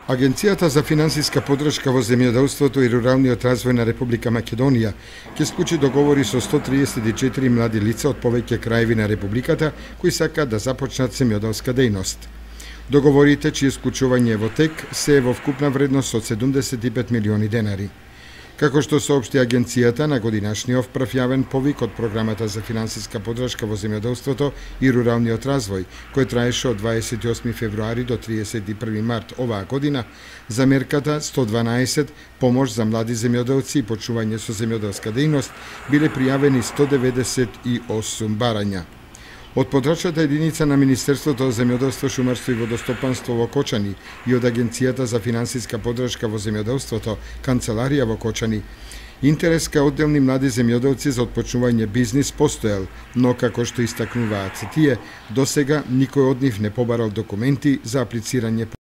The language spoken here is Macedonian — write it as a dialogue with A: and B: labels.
A: Агенцијата за финансиска поддршка во земјоделството и руралниот развој на Република Македонија ќе склучи договори со 134 млади лица од повеќе краеви на Републиката кои сакаат да започнат земјоделска дејност. Договорите, чие склучување е во тек, се во вкупна вредност од 75 милиони денари. Како што соопшти агенцијата на годинашниот прв јавен повик од програмата за финансиска поддршка во земјоделството и руралниот развој, кој траеше од 28 февруари до 31 март оваа година, за мерката 112 помош за млади земјоделци и почување со земјоделска дејност, биле пријавени 198 барања. Од подрачната единица на Министерството за земјоделство, шумарство и водостопанство во Кочани и од Агенцијата за финансиска поддршка во земјоделството, канцеларија во Кочани, интерес кај одделни млади земјоделци за отпочнување бизнис постоел, но како што истакнуваат тие, досега никој од нив не побарал документи за аплицирање